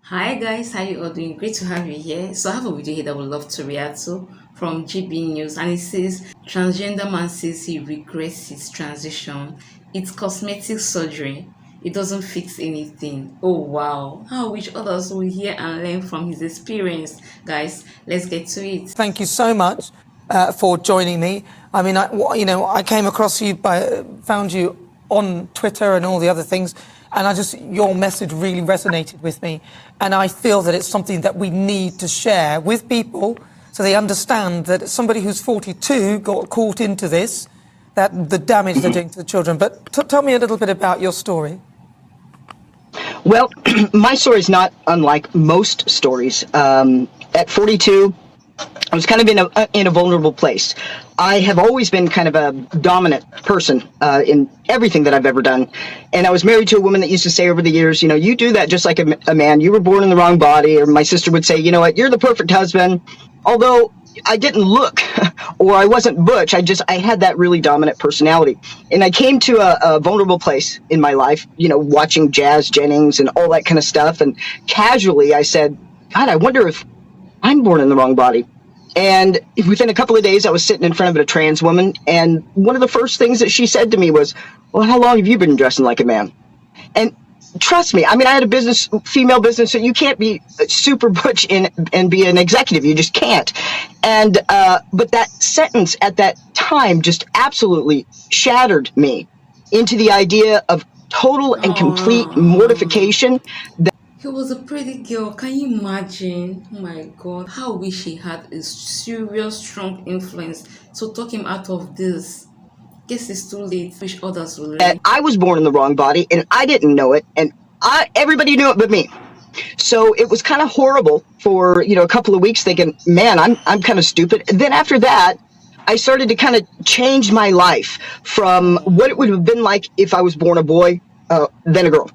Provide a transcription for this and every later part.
Hi guys, how you all doing? Great to have you here. So I have a video here that I would love to react to from GB News, and it says transgender man says he regrets his transition. It's cosmetic surgery. It doesn't fix anything. Oh wow. How I wish others will hear and learn from his experience. Guys, let's get to it. Thank you so much for joining me. I mean, I came across you found you on Twitter and all the other things, and your message really resonated with me, and I feel that it's something that we need to share with people so they understand that somebody who's 42 got caught into this, that the damage they're doing to the children. But tell me a little bit about your story. Well, my story is not unlike most stories. At 42, I was kind of in a vulnerable place. I have always been kind of a dominant person in everything that I've ever done. And I was married to a woman that used to say over the years, you know, you do that just like a man. You were born in the wrong body. Or my sister would say, you know what, you're the perfect husband. Although I didn't look or I wasn't butch, I had that really dominant personality. And I came to a vulnerable place in my life, you know, watching Jazz Jennings and all that kind of stuff. And casually I said, God, I wonder if I'm born in the wrong body. And within a couple of days, I was sitting in front of a trans woman. And one of the first things that she said to me was, well, how long have you been dressing like a man? And trust me, I mean, I had a female business, so you can't be super butch and be an executive. You just can't. And, but that sentence at that time just absolutely shattered me into the idea of total and complete mortification. He was a pretty girl. Can you imagine? Oh my god. How I wish he had a serious, strong influence to talk him out of this. Guess it's too late. Wish others will learn. I was born in the wrong body and I didn't know it, and everybody knew it but me. So it was kind of horrible for, you know, a couple of weeks thinking, man, I'm kind of stupid. And then after that, I started to kind of change my life from what it would have been like if I was born a boy, then a girl.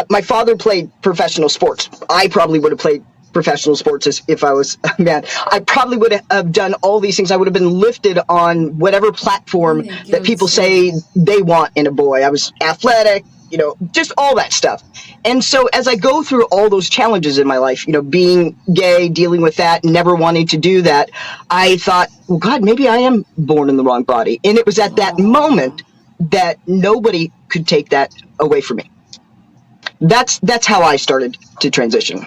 My father played professional sports. I probably would have played professional sports as if I was a man. I probably would have done all these things. I would have been lifted on whatever platform that people say they want in a boy. I was athletic, you know, just all that stuff. And so as I go through all those challenges in my life, you know, being gay, dealing with that, never wanting to do that, I thought, well, God, maybe I am born in the wrong body. And it was at that moment that nobody could take that away from me. That's how I started to transition.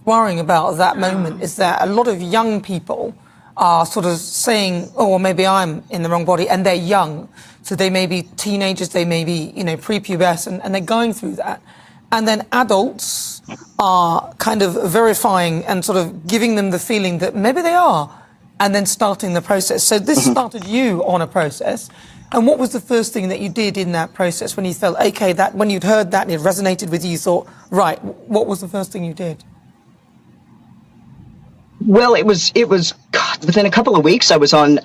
Worrying about that moment is that a lot of young people are sort of saying, oh, well, maybe I'm in the wrong body, and they're young. So they may be teenagers, they may be, you know, prepubescent, and they're going through that. And then adults are kind of verifying and sort of giving them the feeling that maybe they are, and then starting the process. So this started you on a process. And what was the first thing that you did in that process when you felt, okay, that when you'd heard that and it resonated with you, you thought, right, what was the first thing you did? Well, it was God, within a couple of weeks I was on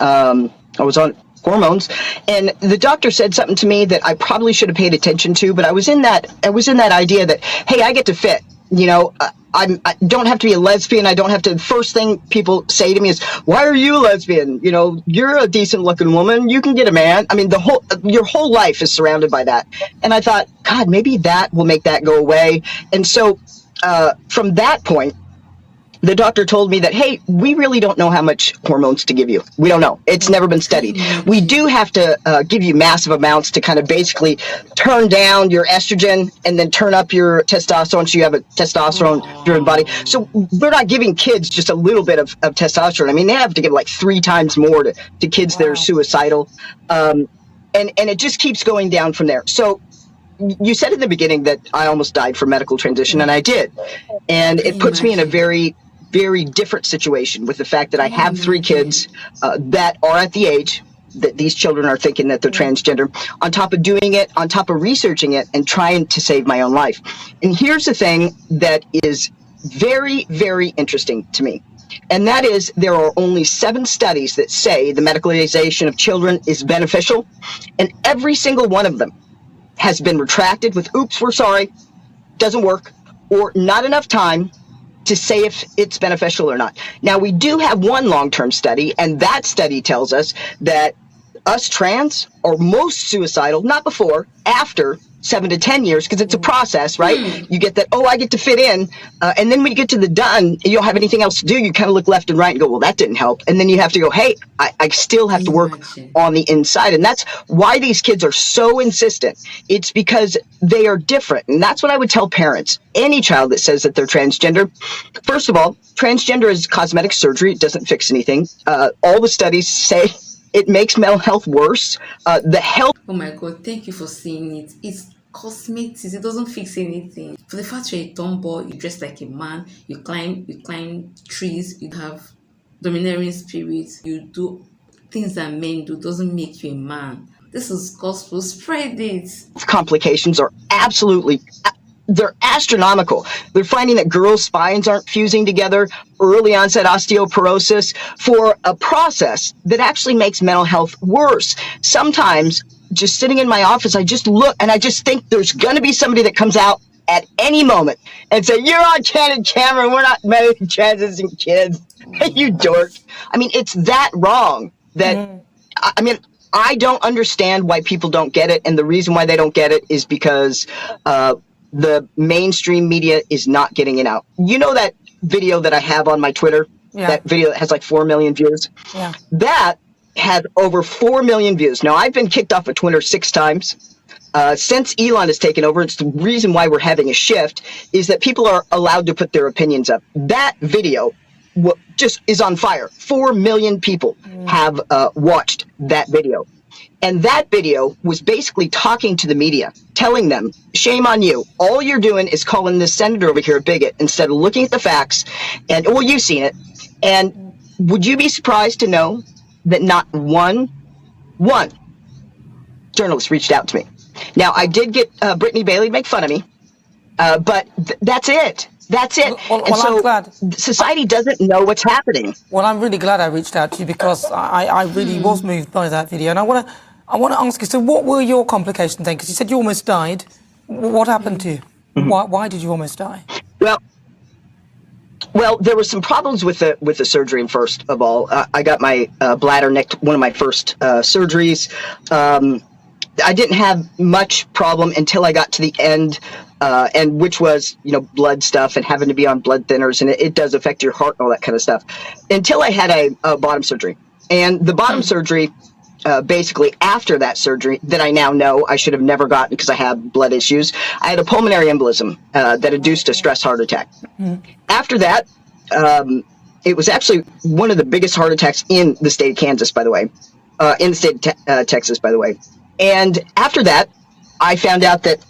hormones, and the doctor said something to me that I probably should have paid attention to, but I was in that idea that, hey, I get to fit. You know, I don't have to be a lesbian. I don't have to. First thing people say to me is, why are you a lesbian? You know, you're a decent looking woman. You can get a man. I mean, your whole life is surrounded by that. And I thought, God, maybe that will make that go away. And so from that point, the doctor told me that, hey, we really don't know how much hormones to give you. We don't know. It's never been studied. We do have to give you massive amounts to kind of basically turn down your estrogen and then turn up your testosterone so you have a testosterone-driven body. So we're not giving kids just a little bit of testosterone. I mean, they have to give like 3 times more to kids that are suicidal. And it just keeps going down from there. So you said in the beginning that I almost died from medical transition, and I did. And it puts me in a very different situation with the fact that I have 3 kids that are at the age that these children are thinking that they're transgender, on top of doing it, on top of researching it and trying to save my own life. And here's the thing that is very, very interesting to me. And that is, there are only 7 studies that say the medicalization of children is beneficial, and every single one of them has been retracted with, oops, we're sorry, doesn't work, or not enough time to say if it's beneficial or not. Now, we do have one long-term study, and that study tells us that us trans are most suicidal, not before, after 7 to 10 years because it's a process, right? You get that, oh, I get to fit in. And then when you get to the done, you don't have anything else to do. You kind of look left and right and go, well, that didn't help. And then you have to go, hey, I still have to work Imagine. on the inside. And that's why these kids are so insistent. It's because they are different. And that's what I would tell parents. Any child that says that they're transgender, first of all, transgender is cosmetic surgery. It doesn't fix anything. All the studies say it makes mental health worse. The health. Oh my God, thank you for saying it. It's cosmetics, it doesn't fix anything. For the fact you're a tomboy, you dress like a man, you climb trees, you have domineering spirits, you do things that men do, doesn't make you a man. This is gospel. Spread it. Complications are absolutely, they're astronomical. They're finding that girls' spines aren't fusing together, early onset osteoporosis, for a process that actually makes mental health worse. Sometimes just sitting in my office, I just look and I just think there's going to be somebody that comes out at any moment and say, you're on candid camera, we're not medically transitioning kids. You dork. I mean, it's that wrong that, I mean, I don't understand why people don't get it. And the reason why they don't get it is because the mainstream media is not getting it out. You know that video that I have on my Twitter? Yeah. That video that has like 4 million views? Yeah. That had over 4 million views. Now, I've been kicked off of Twitter 6 times. Since Elon has taken over, it's the reason why we're having a shift, is that people are allowed to put their opinions up. That video just is on fire. 4 million people have watched that video. And that video was basically talking to the media, telling them, shame on you. All you're doing is calling this senator over here a bigot instead of looking at the facts. And, well, you've seen it. And would you be surprised to know that not one journalist reached out to me? Now, I did get Brittany Bailey to make fun of me, but that's it. That's it. Well, and so I'm glad. society doesn't know what's happening. Well, I'm really glad I reached out to you because I really was moved by that video. And I want to ask you, so what were your complications then? Because you said you almost died. What happened to you? Why did you almost die? Well, there were some problems with the surgery. First of all, I got my bladder nicked, one of my first surgeries. I didn't have much problem until I got to the end, and which was, blood stuff and having to be on blood thinners, and it does affect your heart and all that kind of stuff. Until I had a bottom surgery, and the bottom surgery, basically after that surgery that I now know I should have never gotten because I have blood issues, I had a pulmonary embolism that induced a stress heart attack. After that, it was actually one of the biggest heart attacks in the state of Kansas, by the way, in the state of Texas, by the way. And after that, I found out that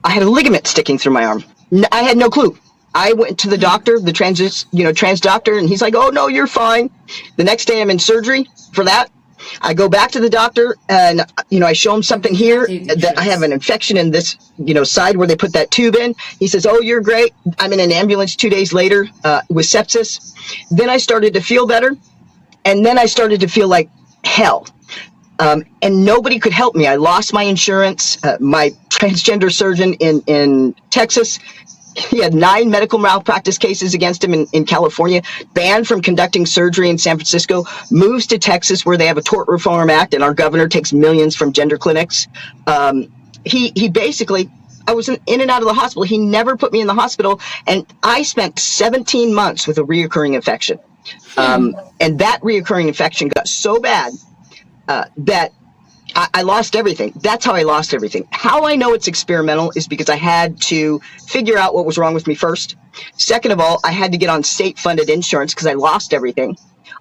I had a ligament sticking through my arm. I had no clue. I went to the doctor, the trans doctor, and he's like, oh, no, you're fine. The next day I'm in surgery for that. I go back to the doctor and, I show him something here that I have an infection in this, side where they put that tube in. He says, oh, you're great. I'm in an ambulance 2 days later with sepsis. Then I started to feel better. And then I started to feel like hell. And nobody could help me. I lost my insurance. My transgender surgeon in Texas, he had 9 medical malpractice cases against him in California, banned from conducting surgery in San Francisco, moves to Texas where they have a tort reform act and our governor takes millions from gender clinics. He basically, I was in and out of the hospital. He never put me in the hospital. And I spent 17 months with a reoccurring infection. And that reoccurring infection got so bad that I lost everything. That's how I lost everything. How I know it's experimental is because I had to figure out what was wrong with me first. Second of all, I had to get on state-funded insurance because I lost everything.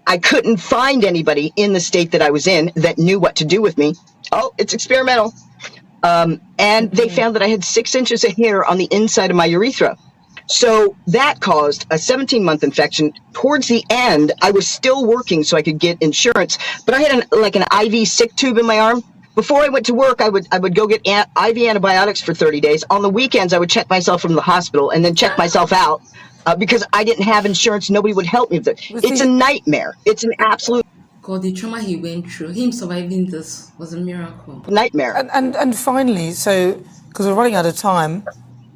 I couldn't find anybody in the state that I was in that knew what to do with me. Oh, it's experimental. And they found that I had 6 inches of hair on the inside of my urethra. So that caused a 17-month infection. Towards the end, I was still working so I could get insurance, but I had an IV sick tube in my arm. Before I went to work, I would go get IV antibiotics for 30 days. On the weekends, I would check myself from the hospital and then check myself out because I didn't have insurance. Nobody would help me with it. It's a nightmare. It's an absolute God, the trauma he went through, him surviving this was a miracle. nightmare. And finally, so, because we're running out of time,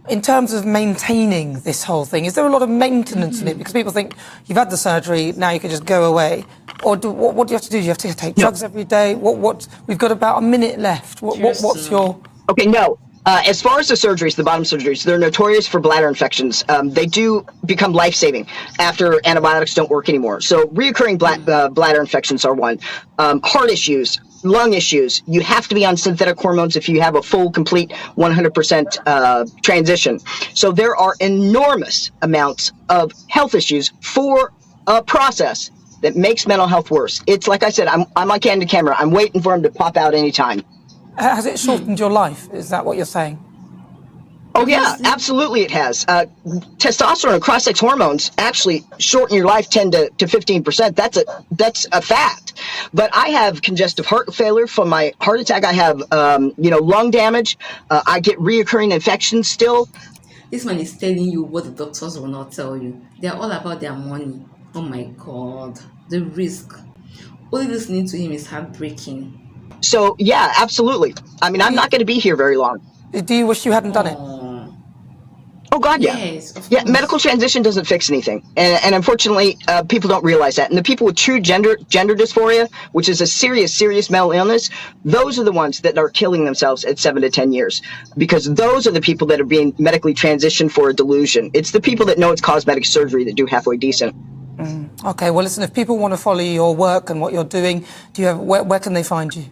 in terms of maintaining this whole thing, is there a lot of maintenance in it? Because people think you've had the surgery, now you can just go away. Or what do you have to do? Do you have to take drugs every day? We've got about a minute left. What's your... Okay, no. As far as the surgeries, the bottom surgeries, they're notorious for bladder infections. They do become life-saving after antibiotics don't work anymore. So reoccurring bladder infections are one. Heart issues, lung issues. You have to be on synthetic hormones if you have a full, complete 100% transition. So there are enormous amounts of health issues for a process that makes mental health worse. It's like I said, I'm on candid camera. I'm waiting for him to pop out anytime. Has it shortened your life? Is that what you're saying? Oh yeah, Honestly, absolutely it has. Testosterone and cross-sex hormones actually shorten your life 10 to 15%. That's a fact. But I have congestive heart failure from my heart attack. I have lung damage. I get reoccurring infections still. this man is telling you what the doctors will not tell you. They are all about their money. Oh my God, the risk. Only listening to him is heartbreaking. So yeah, absolutely. I mean, I'm not going to be here very long. Do you wish you hadn't done it? Oh, Oh God, yeah. yes, of Yeah, course. medical transition doesn't fix anything, and unfortunately, people don't realize that. And the people with true gender dysphoria, which is a serious mental illness, those are the ones that are killing themselves at 7 to 10 years, because those are the people that are being medically transitioned for a delusion. It's the people that know it's cosmetic surgery that do halfway decent. Okay, well, listen, if people want to follow your work and what you're doing, do you have where can they find you?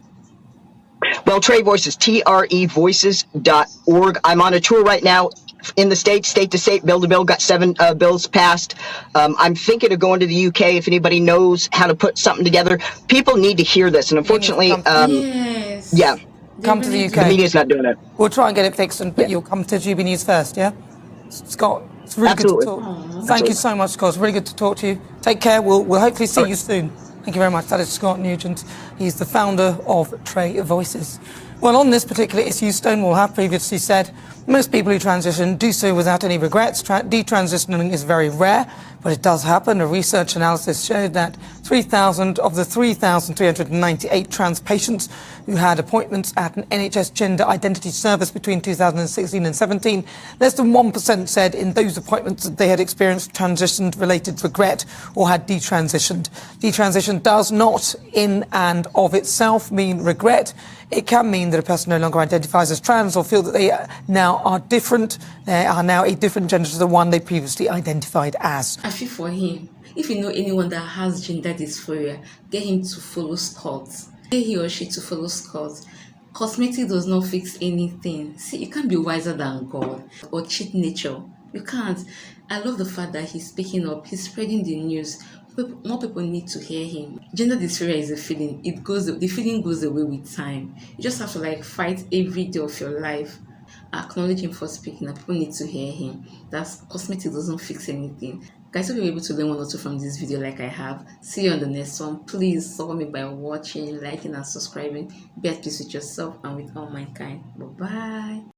Well, Trey Voices, trevoices.org. I'm on a tour right now in the States, state to state, bill to bill, got 7 bills passed. I'm thinking of going to the UK if anybody knows how to put something together. People need to hear this, and unfortunately, Yes. yeah, They Come to the really UK. the media's not doing it. We'll try and get it fixed, but Yeah. you'll come to GB News first, yeah? Scott, it's really Absolutely. good to talk. Thank you so much, Scott. It's really good to talk to you. Take care. We'll hopefully see you soon. Thank you very much. That is Scott Nugent. He's the founder of Trey Voices. Well, on this particular issue, Stonewall have previously said most people who transition do so without any regrets. Detransitioning is very rare, but it does happen. A research analysis showed that 3,000 of the 3,398 trans patients who had appointments at an NHS gender identity service between 2016 and 17, less than 1% said in those appointments that they had experienced transition-related regret or had detransitioned. Detransition does not, in and of itself, mean regret. It can mean that a person no longer identifies as trans or feel that they now are different. They are now a different gender to the one they previously identified as. I feel for him. If you know anyone that has gender dysphoria, get him to follow Scott. Get he or she to follow Scott. Cosmetic does not fix anything. See, you can't be wiser than God or cheat nature. You can't. I love the fact that he's speaking up. He's spreading the news. More people need to hear him. Gender dysphoria is a feeling. The feeling goes away with time. You just have to fight every day of your life. Acknowledge him for speaking up. People need to hear him. That's cosmetic doesn't fix anything. Guys, hope you're able to learn one or two from this video like I have. See you on the next one. Please support me by watching, liking, and subscribing. Be at peace with yourself and with all mankind. Bye bye.